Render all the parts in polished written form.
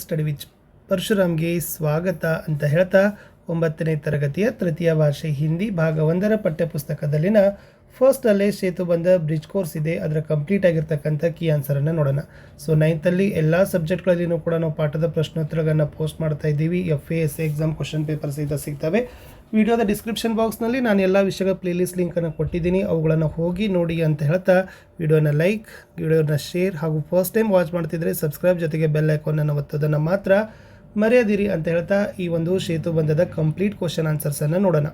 Study which ಪರಶುರಾಮ್ಗೆ ಸ್ವಾಗತ ಅಂತ ಹೇಳ್ತಾ 9ನೇ ತರಗತಿಯ ತೃತೀಯ ಭಾಷೆ ಹಿಂದಿ ಭಾಗ 1ರ ಪಠ್ಯಪುಸ್ತಕದಲ್ಲಿನ ಫಸ್ಟಲ್ಲೇ ಸೇತುಬಂಧ ಬ್ರಿಡ್ಜ್ ಕೋರ್ಸ್ ಇದೆ. ಅದರ ಕಂಪ್ಲೀಟ್ ಆಗಿರ್ತಕ್ಕಂಥ ಕೀ ಆನ್ಸರನ್ನು ನೋಡೋಣ. ಸೊ 9th ಎಲ್ಲ ಸಬ್ಜೆಕ್ಟ್ಗಳಲ್ಲಿನೂ ಕೂಡ ನಾವು ಪಾಠದ ಪ್ರಶ್ನೋತ್ತರಗಳನ್ನು ಪೋಸ್ಟ್ ಮಾಡ್ತಾ ಇದ್ದೀವಿ. FAS ಎಕ್ಸಾಮ್ ಕ್ವಶನ್ ಪೇಪರ್ಸ್ ಇದು ಸಿಗ್ತವೆ. ವಿಡಿಯೋದ ಡಿಸ್ಕ್ರಿಪ್ಷನ್ ಬಾಕ್ಸ್ನಲ್ಲಿ ನಾನು ಎಲ್ಲ ವಿಷಯಗಳ ಪ್ಲೇಲಿಸ್ಟ್ ಲಿಂಕನ್ನು ಕೊಟ್ಟಿದ್ದೀನಿ, ಅವುಗಳನ್ನು ಹೋಗಿ ನೋಡಿ ಅಂತ ಹೇಳ್ತಾ ವಿಡಿಯೋನ ಲೈಕ್, ವಿಡಿಯೋನ ಶೇರ್ ಹಾಗೂ ಫಸ್ಟ್ ಟೈಮ್ ವಾಚ್ ಮಾಡ್ತಿದ್ರೆ ಸಬ್ಸ್ಕ್ರೈಬ್ ಜೊತೆಗೆ ಬೆಲ್ ಐಕಾನನ್ನು ಒತ್ತೋದನ್ನು ಮಾತ್ರ ಮರೆಯದಿರಿ ಅಂತ ಹೇಳ್ತಾ ಈ ಒಂದು ಸೇತುಬಂಧದ ಕಂಪ್ಲೀಟ್ ಕ್ವಶನ್ ಆನ್ಸರ್ಸನ್ನು ನೋಡೋಣ.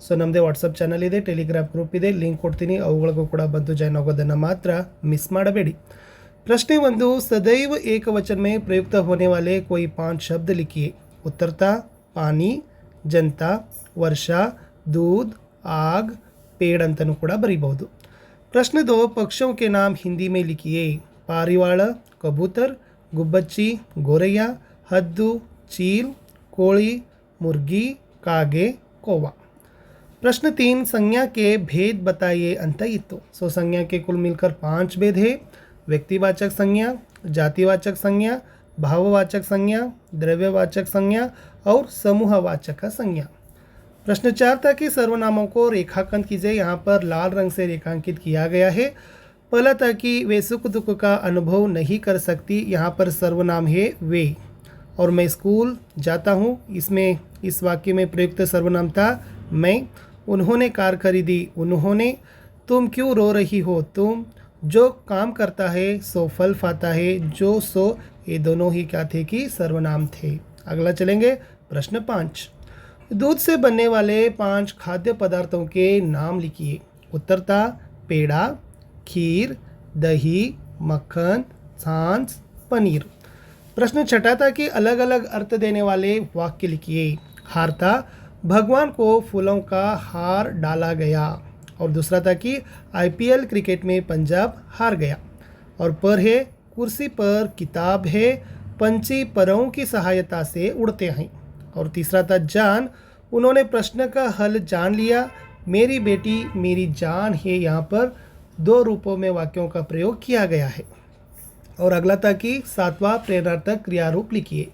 ಸೊ ನಮ್ಮದೇ ವಾಟ್ಸಪ್ ಚಾನಲ್ ಇದೆ, ಟೆಲಿಗ್ರಾಮ್ ಗ್ರೂಪ್ ಇದೆ, ಲಿಂಕ್ ಕೊಡ್ತೀನಿ, ಅವುಗಳಿಗೂ ಕೂಡ ಬಂದು ಜಾಯ್ನ್ ಆಗೋದನ್ನು ಮಾತ್ರ ಮಿಸ್ ಮಾಡಬೇಡಿ. प्रश्न 1, सदैव एक वचन में प्रयुक्त होने वाले कोई 5 शब्द लिखिए. उत्तर था पानी, जनता, वर्षा, दूध, आग, पेड़ अंतनू ಕೂಡ ಬರೀಬಹುದು. प्रश्न 2, पक्षियों के नाम हिंदी में लिखिए. पारिवाಳ, कबूतर, गुब्बच्ची, गोरैया, हद्दू, चील, कोಳಿ, मुर्गी, कागे, कौवा. प्रश्न 3, संज्ञा के भेद बताइए ಅಂತ ಇತ್ತು. ಸೊ संज्ञा के कुल मिलकर 5 भेद है. व्यक्तिवाचक संज्ञा, जातिवाचक संज्ञा, भाववाचक संज्ञा, द्रव्यवाचक संज्ञा और समूहवाचक संज्ञा. प्रश्न 4 था कि सर्वनामों को रेखांकन कीजिए. यहाँ पर लाल रंग से रेखांकित किया गया है. पहला था कि वे सुख दुख का अनुभव नहीं कर सकती. यहाँ पर सर्वनाम है वे. और मैं स्कूल जाता हूँ, इसमें इस वाक्य में प्रयुक्त सर्वनाम था मैं. उन्होंने कार खरीदी, उन्होंने. तुम क्यों रो रही हो, तुम. जो काम करता है सो फल पाता है, जो सो, ये दोनों ही क्या थे कि सर्वनाम थे. अगला चलेंगे. प्रश्न 5, दूध से बनने वाले 5 खाद्य पदार्थों के नाम लिखिए. उत्तर था पेड़ा, खीर, दही, मक्खन, छाछ, पनीर. प्रश्न 6 था कि अलग अलग अर्थ देने वाले वाक्य लिखिए. हार था भगवान को फूलों का हार डाला गया. और दूसरा था कि IPL क्रिकेट में पंजाब हार गया. और पर है कुर्सी पर किताब है, पंछी परों की सहायता से उड़ते हैं. और तीसरा था जान, उन्होंने प्रश्न का हल जान लिया. मेरी बेटी मेरी जान है. यहाँ पर 2 रूपों में वाक्यों का प्रयोग किया गया है. और अगला था कि 7वां प्रेरणार्थक क्रियारूप लिखिए.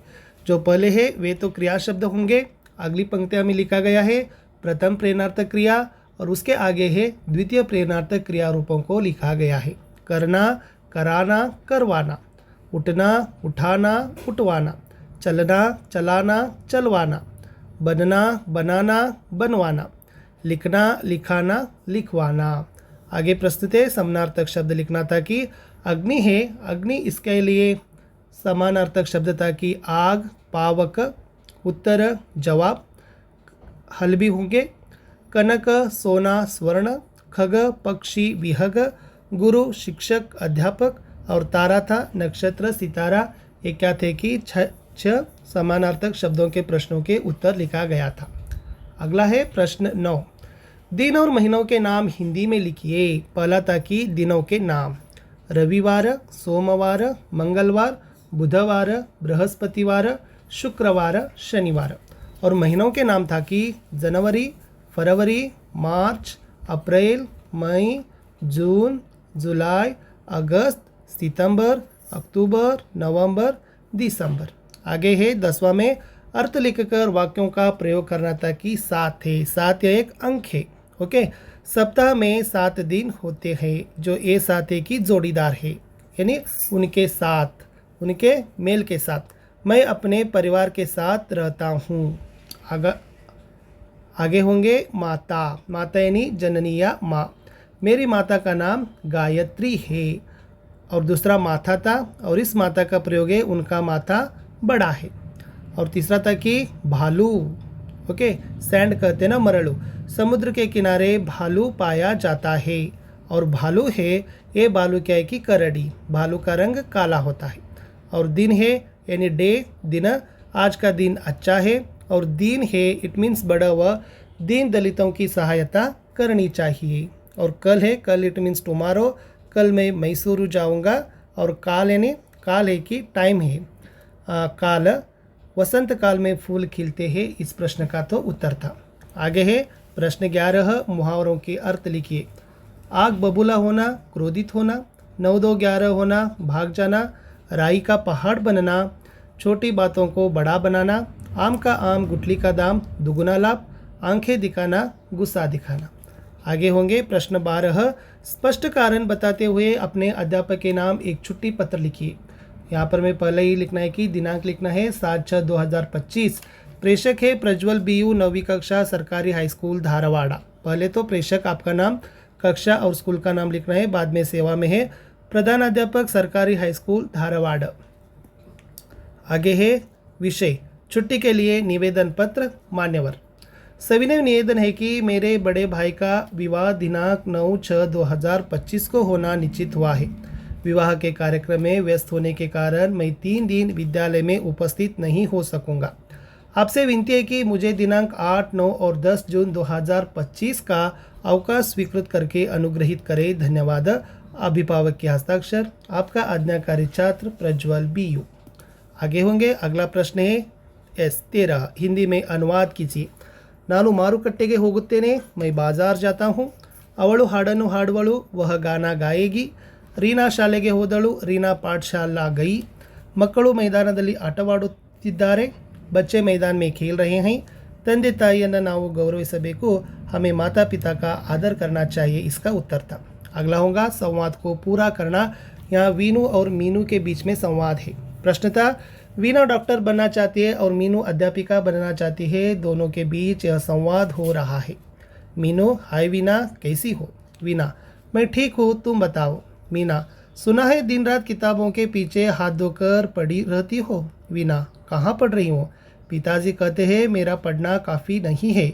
जो पहले है वे तो क्रिया शब्द होंगे. अगली पंक्तियों में लिखा गया है प्रथम प्रेरणार्थक क्रिया और उसके आगे है द्वितीय प्रेरणार्थक क्रिया रूपों को लिखा गया है. करना, कराना, करवाना. उठना, उठाना, उठवाना. चलना, चलाना, चलवाना. बनना, बनाना, बनवाना. लिखना, लिखाना, लिखवाना. आगे प्रस्तुत है समानार्थक शब्द लिखना था कि अग्नि है. अग्नि इसके लिए समानार्थक शब्द था कि आग, पावक. उत्तर जवाब, हल भी होंगे. कनक सोना स्वर्ण. खग पक्षी विहग. गुरु शिक्षक अध्यापक. और तारा था नक्षत्र सितारा. ये क्या थे कि 6 समानार्थक शब्दों के प्रश्नों के उत्तर लिखा गया था. अगला है प्रश्न 9, दिन और महीनों के नाम हिंदी में लिखिए. पहला था कि दिनों के नाम रविवार, सोमवार, मंगलवार, बुधवार, बृहस्पतिवार, शुक्रवार, शनिवार. और महीनों के नाम था कि जनवरी, फरवरी, मार्च, अप्रैल, मई, जून, जुलाई, अगस्त, सितंबर, अक्टूबर, नवंबर, दिसंबर. आगे है 10वां में अर्थ लिखकर वाक्यों का प्रयोग करना था कि 7 है. 7 एक अंक है. ओके. सप्ताह में 7 दिन होते हैं. जो ये 7 है कि जोड़ीदार है, यानी उनके साथ, उनके मेल के साथ. मैं अपने परिवार के साथ रहता हूँ. आगे होंगे माता. माता यानी जननी या माँ. मेरी माता का नाम गायत्री है. और दूसरा माथा था, और इस माता का प्रयोग है उनका माथा बड़ा है. और तीसरा था कि भालू. ओके. सैंड कहते हैं ना, मरड़ू. समुद्र के किनारे भालू पाया जाता है. और भालू है, ये भालू क्या है कि करड़ी. भालू का रंग काला होता है. और दिन है यानी डे, दिन. आज का दिन अच्छा है. और दीन है इट मीन्स बड़ा हुआ. दीन दलितों की सहायता करनी चाहिए. और कल है, कल इट मीन्स टुमारो. कल मैं मैसूर जाऊंगा. और काल यानी काल है कि टाइम है. काल वसंत काल में फूल खिलते हैं. इस प्रश्न का तो उत्तर था. आगे है प्रश्न 11, मुहावरों के अर्थ लिखिए. आग बबूला होना, क्रोधित होना. 9 2 11 होना, भाग जाना. राई का पहाड़ बनना. छोटी बातों को बड़ा बनाना, आम का आम गुठली का दाम, दुगुना लाभ, आंखें दिखाना, गुस्सा दिखाना। आगे होंगे प्रश्न 12, स्पष्ट कारण बताते हुए अपने अध्यापक के नाम एक छुट्टी पत्र लिखिए। यहाँ पर मैं पहले ही लिखना है कि दिनांक लिखना है 7/6/2025। प्रेषक है प्रज्वल BU, 9वीं कक्षा, सरकारी हाई स्कूल धारवाड़ा। पहले तो प्रेषक आपका नाम, कक्षा और स्कूल का नाम लिखना है, बाद में सेवा में है प्रधानाध्यापक सरकारी हाई स्कूल धारवाड़। आगे है विषय, छुट्टी के लिए निवेदन पत्र, मान्यवर। सविनय निवेदन है कि मेरे बड़े भाई का विवाह दिनांक 9/6/2025 को होना निश्चित हुआ है। विवाह के कार्यक्रम में व्यस्त होने के कारण मैं 3 दिन विद्यालय में उपस्थित नहीं हो सकूंगा। आपसे विनती है कि मुझे दिनांक 8, 9 और 10 जून 2025 का अवकाश स्वीकृत करके अनुग्रहित करें। धन्यवाद। अभिभावक के हस्ताक्षर, आपका आज्ञाकारी छात्र प्रज्वल BU। आगे होंगे, अगला प्रश्न है S13, हिंदी में अनुवाद कीजिए। ನಾನು ಮಾರುಕಟ್ಟೆಗೆ ಹೋಗುತ್ತೇನೆ, मैं बाजार जाता हूँ। ಅವಳು ಹಾಡನ್ನು ಹಾಡುವಳು, वह गाना गाएगी। ರೀನಾ ಶಾಲೆಗೆ ಹೋದಳು, ರೀನಾ ಪಾಠಶಾಲಾ गई। ಮಕ್ಕಳು ಮೈದಾನದಲ್ಲಿ ಆಟವಾಡುತ್ತಿದ್ದಾರೆ, बच्चे मैदान में खेल रहे हैं। ತಂದೆ ತಾಯಿಯನ್ನು ನಾವು गौरविसಬೇಕು, हमें माता पिता का आदर करना चाहिए, इसका उत्तर था। अगला होगा संवाद को पूरा करना। यहाँ वीनू और मीनू के बीच में संवाद है। प्रश्न था, वीना डॉक्टर बनना चाहती है और मीनू अध्यापिका बनना चाहती है, दोनों के बीच यह संवाद हो रहा है। मीनू, हाय वीना, कैसी हो? वीना, मैं ठीक हूँ, तुम बताओ। मीना, सुना है दिन रात किताबों के पीछे हाथ धोकर पढ़ी रहती हो। वीना, कहाँ पढ़ रही हो? पिताजी कहते हैं मेरा पढ़ना काफ़ी नहीं है,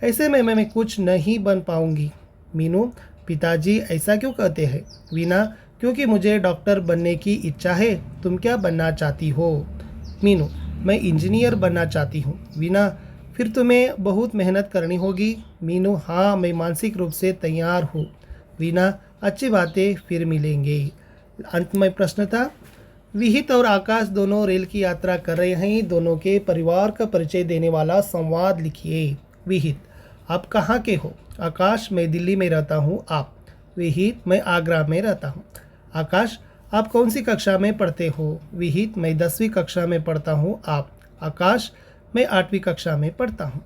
ऐसे में मैं कुछ नहीं बन पाऊँगी। मीनू, पिताजी ऐसा क्यों कहते हैं? वीना, क्योंकि मुझे डॉक्टर बनने की इच्छा है। तुम क्या बनना चाहती हो? मीनू, मैं इंजीनियर बनना चाहती हूँ। वीना, फिर तुम्हें बहुत मेहनत करनी होगी। मीनू, हाँ, मैं मानसिक रूप से तैयार हूँ। वीना, अच्छी बातें, फिर मिलेंगे। अंत में प्रश्न था, विहित और आकाश दोनों रेल की यात्रा कर रहे हैं, दोनों के परिवार का परिचय देने वाला संवाद लिखिए। विहित, आप कहाँ के हो? आकाश, मैं दिल्ली में रहता हूँ। आप? विहित, मैं आगरा में रहता हूँ। आकाश, आप कौन सी कक्षा में पढ़ते हो? विहित, मैं 10वीं कक्षा में पढ़ता हूँ। आप? आकाश, मैं 8वीं कक्षा में पढ़ता हूँ।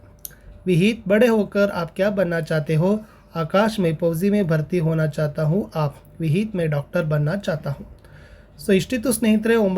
विहित, बड़े होकर आप क्या बनना चाहते हो? आकाश, मैं फौजी में भर्ती होना चाहता हूँ। आप? विहित, मैं डॉक्टर बनना चाहता हूँ। ಸೊ ಇಷ್ಟಿತ್ತು ಸ್ನೇಹಿತರೆ,